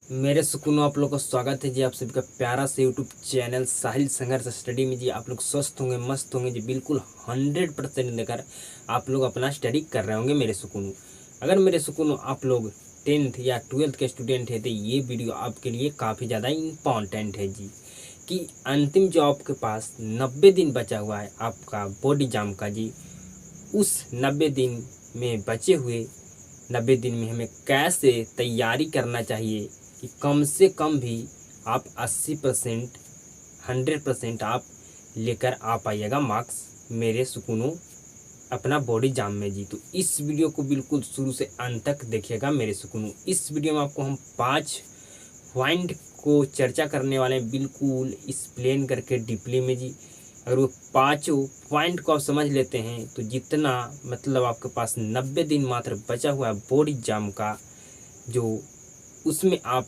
मेरे सुकूनों आप लोग का स्वागत है जी। आप सभी का प्यारा से यूट्यूब चैनल साहिल संघर्ष स्टडी में जी। आप लोग स्वस्थ होंगे, मस्त होंगे जी, बिल्कुल 100% लेकर आप लोग अपना स्टडी कर रहे होंगे मेरे सुकूनों। अगर मेरे सुकूनों आप लोग 10th या 12th के स्टूडेंट है तो ये वीडियो आपके लिए काफ़ी ज़्यादा इम्पॉर्टेंट है जी। कि अंतिम जो आपके पास 90 दिन बचा हुआ है आपका बोर्ड एग्जाम का जी, उस 90 दिन में बचे हुए 90 दिन में हमें कैसे तैयारी करना चाहिए कि कम से कम भी आप 80% 100% आप लेकर आ पाइएगा मार्क्स मेरे सुकूनों अपना बोर्ड एग्जाम में जी। तो इस वीडियो को बिल्कुल शुरू से अंत तक देखिएगा मेरे सुकूनों। इस वीडियो में आपको हम 5 पॉइंट को चर्चा करने वाले हैं, बिल्कुल एक्सप्लेन करके डीपली में जी। अगर वो पाँचों पॉइंट को आप समझ लेते हैं तो जितना मतलब आपके पास 90 दिन मात्र बचा हुआ है बोर्ड एग्जाम का, जो उसमें आप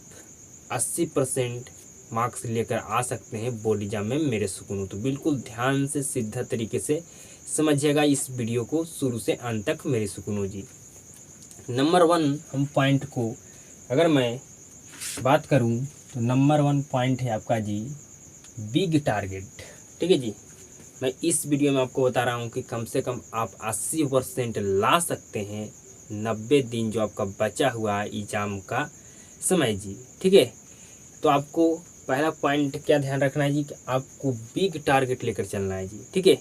80% मार्क्स लेकर आ सकते हैं बोर्ड एग्जाम में मेरे सुकूनों। तो बिल्कुल ध्यान से सीधा तरीके से समझिएगा इस वीडियो को शुरू से अंत तक मेरे सुकूनों जी। नंबर 1 हम पॉइंट को अगर मैं बात करूं तो नंबर 1 पॉइंट है आपका जी बिग टारगेट। ठीक है जी, मैं इस वीडियो में आपको बता रहा हूं कि कम से कम आप 80% ला सकते हैं 90 दिन जो आपका बचा हुआ है एग्जाम का समय जी। ठीक है, तो आपको पहला पॉइंट क्या ध्यान रखना है जी कि आपको बिग टारगेट लेकर चलना है जी। ठीक है,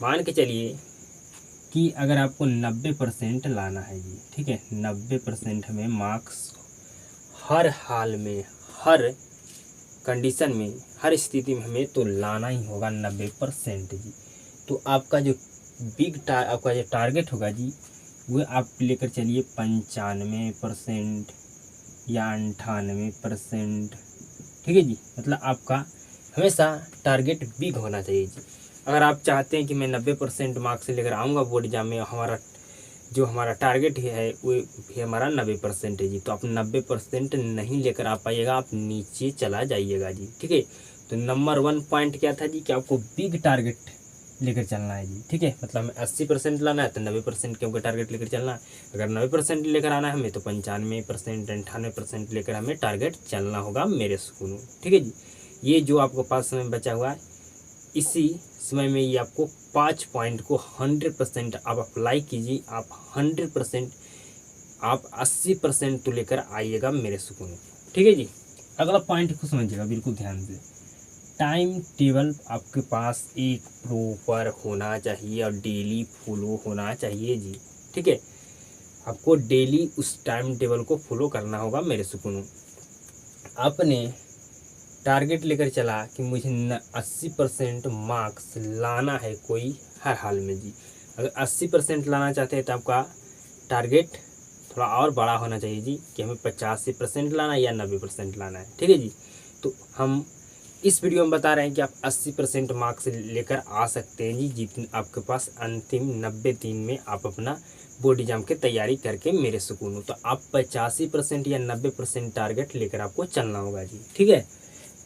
मान के चलिए कि अगर आपको 90% लाना है जी, ठीक है, 90% हमें मार्क्स हर हाल में, हर कंडीशन में, हर स्थिति में हमें तो लाना ही होगा 90% जी। तो आपका जो आपका जो टारगेट होगा जी, वो आप लेकर चलिए 95% या 98%। ठीक है जी, मतलब आपका हमेशा टारगेट बिग होना चाहिए जी। अगर आप चाहते हैं कि मैं 90% मार्क्स लेकर आऊँगा बोर्ड एग्जाम में, हमारा टारगेट है वो भी हमारा 90% है जी, तो आप 90% नहीं लेकर आ पाइएगा, आप नीचे चला जाइएगा जी। ठीक है, तो नंबर 1 पॉइंट क्या था जी कि आपको बिग टारगेट लेकर चलना है जी। ठीक है, मतलब हमें 80% लाना है तो 90% के ऊपर टारगेट लेकर चलना है। अगर 90% लेकर आना है हमें तो 95% 98% लेकर हमें टारगेट चलना होगा मेरे सुकूनों। ठीक है जी, ये जो आपको पास समय बचा हुआ है इसी समय में ये आपको 5 पॉइंट को 100% आप अप्लाई कीजिए। आप 100% आप 80% तो लेकर आइएगा मेरे सुकून। ठीक है जी, अगला पॉइंट को समझिएगा बिल्कुल ध्यान से। टाइम टेबल आपके पास एक प्रॉपर होना चाहिए और डेली फॉलो होना चाहिए जी। ठीक है, आपको डेली उस टाइम टेबल को फॉलो करना होगा मेरे सुकून। आपने टारगेट लेकर चला कि मुझे 80% मार्क्स लाना है कोई हर हाल में जी। अगर 80% लाना चाहते हैं तो आपका टारगेट थोड़ा और बड़ा होना चाहिए जी, कि हमें 85% लाना है या 90% लाना है। ठीक है जी, तो हम इस वीडियो में बता रहे हैं कि आप 80% मार्क्स लेकर आ सकते हैं जी, जितने आपके पास अंतिम 90 दिन में आप अपना बोर्ड एग्जाम की तैयारी करके मेरे सुकून हो। तो आप 85% या 90% टारगेट लेकर आपको चलना होगा जी। ठीक है,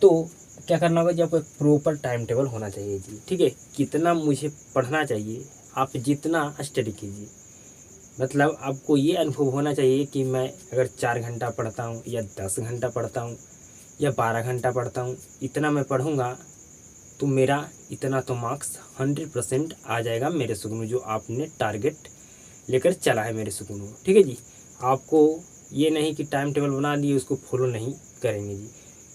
तो क्या करना होगा जी, आपको एक प्रॉपर टाइम टेबल होना चाहिए जी। ठीक है, कितना मुझे पढ़ना चाहिए, आप जितना स्टडी कीजिए, मतलब आपको ये अनुभव होना चाहिए कि मैं अगर 4 घंटा पढ़ता हूँ या 10 घंटा पढ़ता हूँ या 12 घंटा पढ़ता हूँ, इतना मैं पढ़ूँगा तो मेरा इतना तो मार्क्स 100% आ जाएगा मेरे सुकून, जो आपने टारगेट लेकर चला है मेरे सुकून। ठीक है जी, आपको ये नहीं कि टाइम टेबल बना दिए उसको फॉलो नहीं करेंगे जी।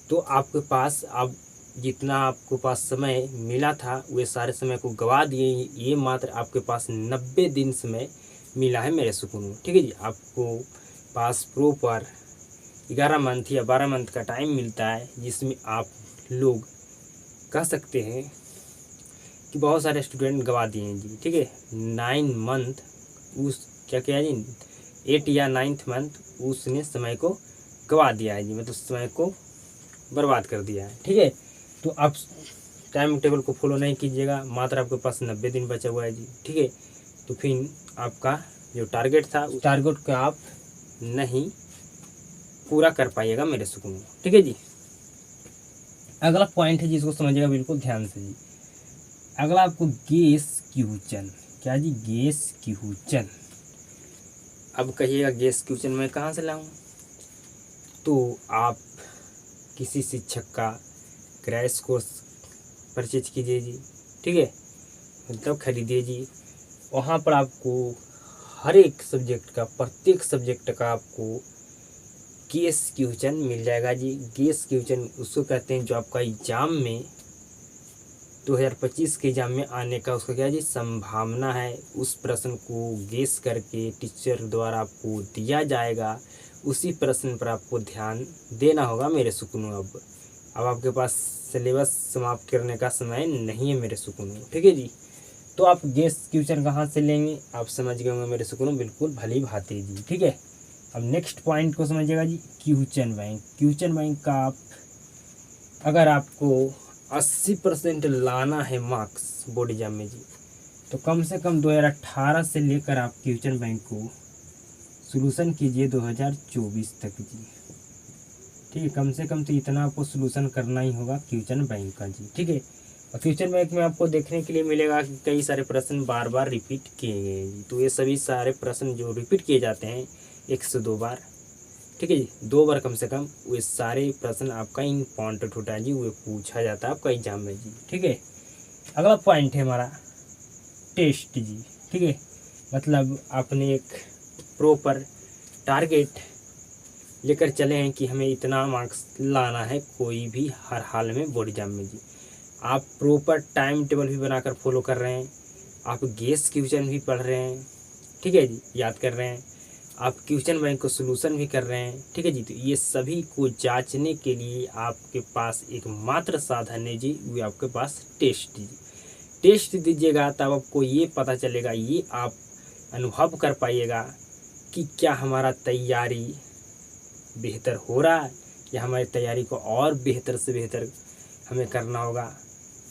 तो आपके पास आप जितना आपको पास समय मिला था वे सारे समय को गवा दिए, ये मात्र आपके पास 90 दिन समय मिला है मेरे सुकून। ठीक है जी, आपको पास प्रॉपर 11 मंथ या 12 मंथ का टाइम मिलता है, जिसमें आप लोग कह सकते हैं कि बहुत सारे स्टूडेंट गवा दिए हैं जी। ठीक है, 9 मंथ उस क्या किया जी, 8 या 9th मंथ उसने समय को गवा दिया है जी, मतलब समय को बर्बाद कर दिया है। ठीक है, तो आप टाइम टेबल को फॉलो नहीं कीजिएगा, मात्र आपके पास 90 दिन बचा हुआ है जी। ठीक है, तो फिर आपका जो टारगेट था उस टारगेट को आप नहीं पूरा कर पाइएगा मेरे सुकून। ठीक है जी, अगला पॉइंट है जिसको समझिएगा बिल्कुल ध्यान से जी। अगला आपको गैस क्वेश्चन, क्या जी, गैस क्वेश्चन। अब कहिएगा गैस क्वेश्चन मैं कहाँ से लाऊं, तो आप किसी शिक्षक का क्रैश कोर्स परचेज कीजिए जी, ठीक है, मतलब खरीदिए जी। वहाँ पर आपको हर एक सब्जेक्ट का, प्रत्येक सब्जेक्ट का आपको गेस क्वेश्चन मिल जाएगा जी। गेस क्वेश्चन उसको कहते हैं जो आपका एग्जाम में 2025 के एग्जाम में आने का उसका क्या है जी संभावना है। उस प्रश्न को गेस करके टीचर द्वारा आपको दिया जाएगा, उसी प्रश्न पर आपको ध्यान देना होगा मेरे सुकूनों। अब आपके पास सिलेबस समाप्त करने का समय नहीं है मेरे सुकूनों, ठीक है जी। तो आप गेस क्वेश्चन कहाँ से लेंगे आप समझ गए होंगे मेरे सुकूनों, बिल्कुल भली भांति जी, ठीक है। अब नेक्स्ट पॉइंट को समझिएगा जी, क्वेश्चन बैंक। क्वेश्चन बैंक का आप अगर आपको 80% लाना है मार्क्स बोर्ड एग्जाम में जी, तो कम से कम 2018 से लेकर आप क्वेश्चन बैंक को सॉल्यूशन कीजिए 2024 तक जी, ठीक है। कम से कम तो इतना आपको सॉल्यूशन करना ही होगा क्वेश्चन बैंक का जी, ठीक है। और क्वेश्चन बैंक में आपको देखने के लिए मिलेगा कि कई सारे प्रश्न बार बार रिपीट किए गए हैं जी। तो ये सभी सारे प्रश्न जो रिपीट किए जाते हैं 102 बार, ठीक है जी, 2 बार कम से कम, वे सारे प्रश्न आपका इम्पॉर्टेंट होता है जी, वो पूछा जाता है आपका एग्जाम में जी, ठीक है। अगला पॉइंट है हमारा टेस्ट जी, ठीक है। मतलब आपने एक प्रॉपर टारगेट लेकर चले हैं कि हमें इतना मार्क्स लाना है कोई भी हर हाल में बोर्ड एग्जाम में जी। आप प्रॉपर टाइम टेबल भी बनाकर फॉलो कर रहे हैं, आप गेस क्वेश्चन भी पढ़ रहे हैं, ठीक है जी, याद कर रहे हैं, आप क्वेश्चन बैंक को सॉल्यूशन भी कर रहे हैं, ठीक है जी। तो ये सभी को जांचने के लिए आपके पास एक मात्र साधन है जी, वो आपके पास टेस्ट जी। टेस्ट दीजिएगा तब आपको ये पता चलेगा, ये आप अनुभव कर पाइएगा कि क्या हमारा तैयारी बेहतर हो रहा है या हमारी तैयारी को और बेहतर से बेहतर हमें करना होगा,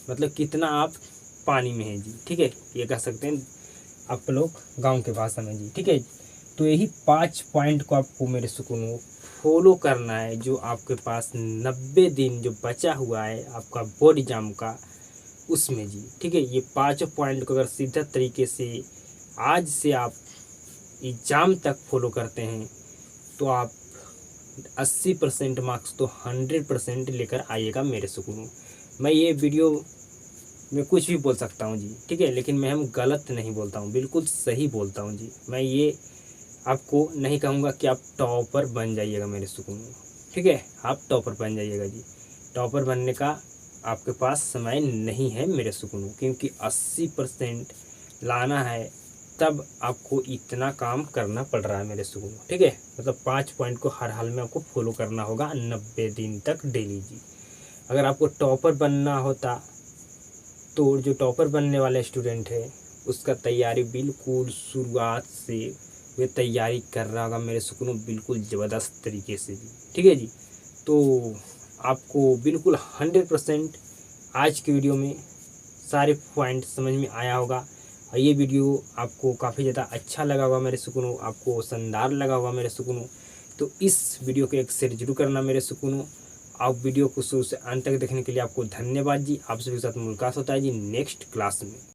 मतलब कितना आप पानी में हैं जी, ठीक है, ये कह सकते हैं आप लोग गांव के भाषा में जी, ठीक है। तो यही 5 पॉइंट को आपको मेरे सुकूनों फॉलो करना है, जो आपके पास 90 दिन जो बचा हुआ है आपका बोर्ड एग्जाम का उसमें जी, ठीक है। ये 5 पॉइंट को अगर सीधा तरीके से आज से आप एग्ज़ाम तक फॉलो करते हैं तो आप 80% मार्क्स तो 100% लेकर आइएगा मेरे सुकूनों। मैं ये वीडियो में कुछ भी बोल सकता हूँ जी, ठीक है, लेकिन मैं हम गलत नहीं बोलता हूँ, बिल्कुल सही बोलता हूँ जी। मैं ये आपको नहीं कहूँगा कि आप टॉपर बन जाइएगा मेरे सुकूनों, ठीक है, आप टॉपर बन जाइएगा जी। टॉपर बनने का आपके पास समय नहीं है मेरे सुकूनों, क्योंकि 80% लाना है तब आपको इतना काम करना पड़ रहा है मेरे सुकूनों, ठीक है। मतलब 5 पॉइंट को हर हाल में आपको फॉलो करना होगा 90 दिन तक डेली जी। अगर आपको टॉपर बनना होता तो जो टॉपर बनने वाले स्टूडेंट है उसका तैयारी बिल्कुल शुरुआत से वे तैयारी कर रहा होगा मेरे सुकूनों, बिल्कुल ज़बरदस्त तरीके से जी, ठीक है जी। तो आपको बिल्कुल 100% आज की वीडियो में सारे पॉइंट समझ में आया होगा, और ये वीडियो आपको काफ़ी ज़्यादा अच्छा लगा होगा मेरे सुकूनों, आपको शानदार लगा होगा मेरे सुकूनों। तो इस वीडियो को एक शेयर जरूर करना मेरे सुकूनों। आप वीडियो को शुरू से अंत तक देखने के लिए आपको धन्यवाद जी। आप सभी के साथ मुलाकात होता है जी नेक्स्ट क्लास में।